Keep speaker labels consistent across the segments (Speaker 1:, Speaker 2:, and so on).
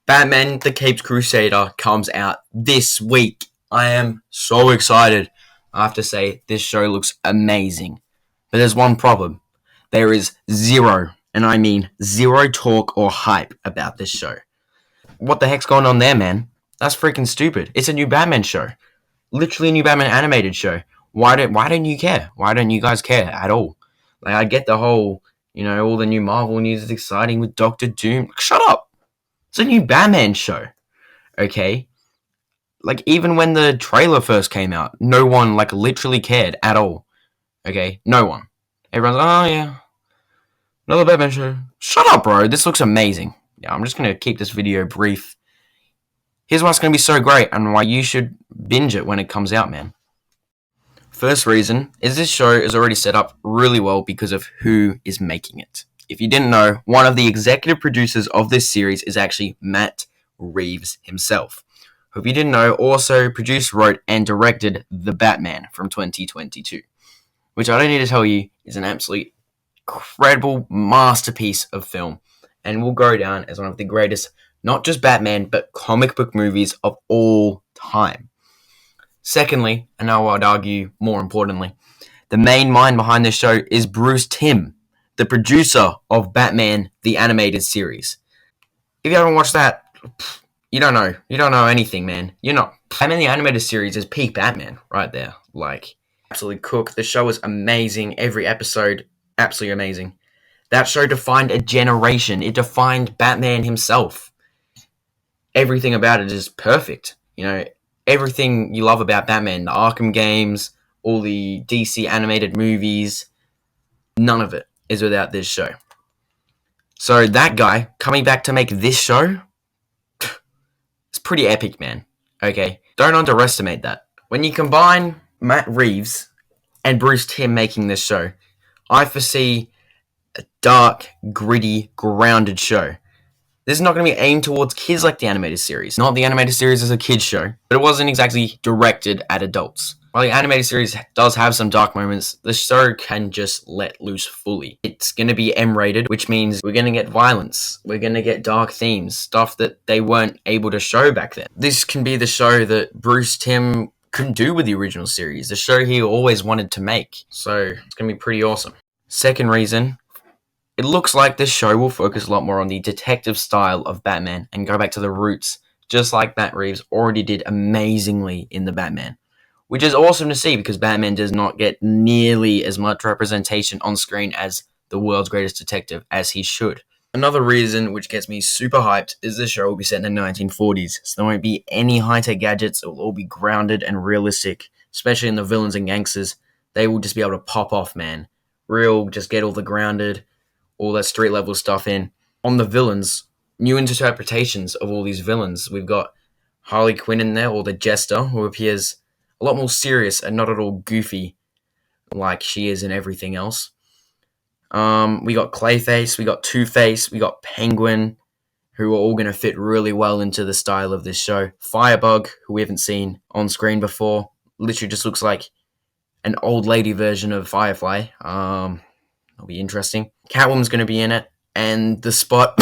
Speaker 1: Batman the Caped Crusader comes out this week. I am so excited. I have to say, this show looks amazing. But there's one problem. There is zero, and I mean zero talk or hype about this show. What the heck's going on there, man? That's freaking stupid. It's a new Batman show. Literally a new Batman animated show. Why don't you care? Why don't you guys care at all? Like, I get the whole, all the new Marvel news is exciting with Doctor Doom. Shut up. It's a new Batman show. Okay? Like, even when the trailer first came out, no one, literally cared at all. Okay? No one. Everyone's like, oh, yeah. Another Batman show. Shut up, bro. This looks amazing. Yeah, I'm just going to keep this video brief. Here's why it's going to be so great and why you should binge it when it comes out, man. First reason is this show is already set up really well because of who is making it. If you didn't know, one of the executive producers of this series is actually Matt Reeves himself, who, if you didn't know, also produced, wrote, and directed The Batman from 2022, which I don't need to tell you is an absolutely incredible masterpiece of film and will go down as one of the greatest, not just Batman, but comic book movies of all time. Secondly, and I would argue more importantly, the main mind behind this show is Bruce Timm, the producer of Batman the Animated Series. If you haven't watched that, you don't know. You don't know anything, man. You're not. Batman the Animated Series is peak Batman right there. Absolutely cook. The show is amazing. Every episode, absolutely amazing. That show defined a generation. It defined Batman himself. Everything about it is perfect. Everything you love about Batman, the Arkham games, all the DC animated movies, none of it is without this show. So that guy coming back to make this show, it's pretty epic, man. Okay? Don't underestimate that. When you combine Matt Reeves and Bruce Timm making this show, I foresee a dark, gritty, grounded show. This is not going to be aimed towards kids like the animated series. Not the animated series as a kid's show, but it wasn't exactly directed at adults. While the animated series does have some dark moments, the show can just let loose fully. It's going to be M-rated, which means we're going to get violence. We're going to get dark themes, stuff that they weren't able to show back then. This can be the show that Bruce Timm couldn't do with the original series, the show he always wanted to make. So it's going to be pretty awesome. Second reason, it looks like this show will focus a lot more on the detective style of Batman and go back to the roots, just like Matt Reeves already did amazingly in The Batman. Which is awesome to see because Batman does not get nearly as much representation on screen as the world's greatest detective as he should. Another reason which gets me super hyped is this show will be set in the 1940s, so there won't be any high-tech gadgets. It will all be grounded and realistic, especially in the villains and gangsters. They will just be able to pop off, man. Just get all the grounded, all that street level stuff in. On the villains, new interpretations of all these villains. We've got Harley Quinn in there, or the Jester, who appears a lot more serious and not at all goofy like she is in everything else. We got Clayface, we got Two-Face, we got Penguin, who are all going to fit really well into the style of this show. Firebug, who we haven't seen on screen before, literally just looks like an old lady version of Firefly. That'll be interesting. Catwoman's going to be in it. And the Spot,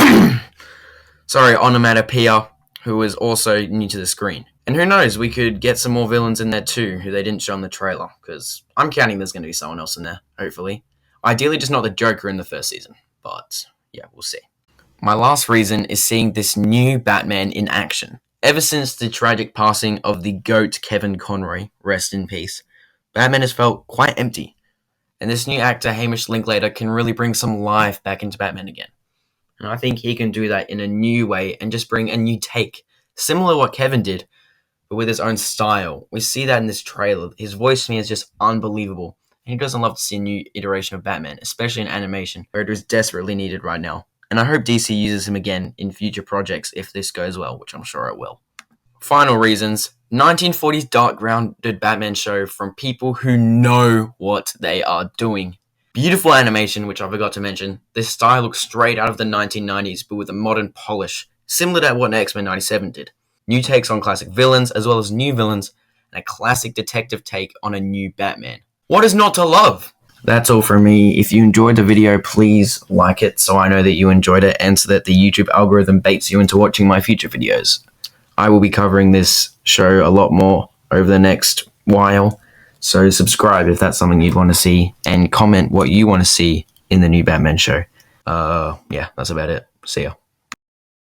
Speaker 1: Onomatopoeia, who is also new to the screen. And who knows, we could get some more villains in there too, who they didn't show in the trailer. Because I'm counting there's going to be someone else in there, hopefully. Ideally, just not the Joker in the first season. But, yeah, we'll see. My last reason is seeing this new Batman in action. Ever since the tragic passing of the GOAT Kevin Conroy, rest in peace, Batman has felt quite empty. And this new actor, Hamish Linklater, can really bring some life back into Batman again. And I think he can do that in a new way and just bring a new take. Similar to what Kevin did, but with his own style. We see that in this trailer. His voice to me is just unbelievable. And he doesn't love to see a new iteration of Batman, especially in animation, where it is desperately needed right now. And I hope DC uses him again in future projects if this goes well, which I'm sure it will. Final reasons. 1940s dark grounded Batman show from people who know what they are doing. Beautiful animation, which I forgot to mention. This style looks straight out of the 1990s, but with a modern polish, similar to what X-Men 97 did. New takes on classic villains, as well as new villains, and a classic detective take on a new Batman. What is not to love? That's all from me. If you enjoyed the video, please like it so I know that you enjoyed it and so that the YouTube algorithm baits you into watching my future videos. I will be covering this show a lot more over the next while, so subscribe if that's something you'd want to see, and comment what you want to see in the new Batman show. Yeah, that's about it. See ya.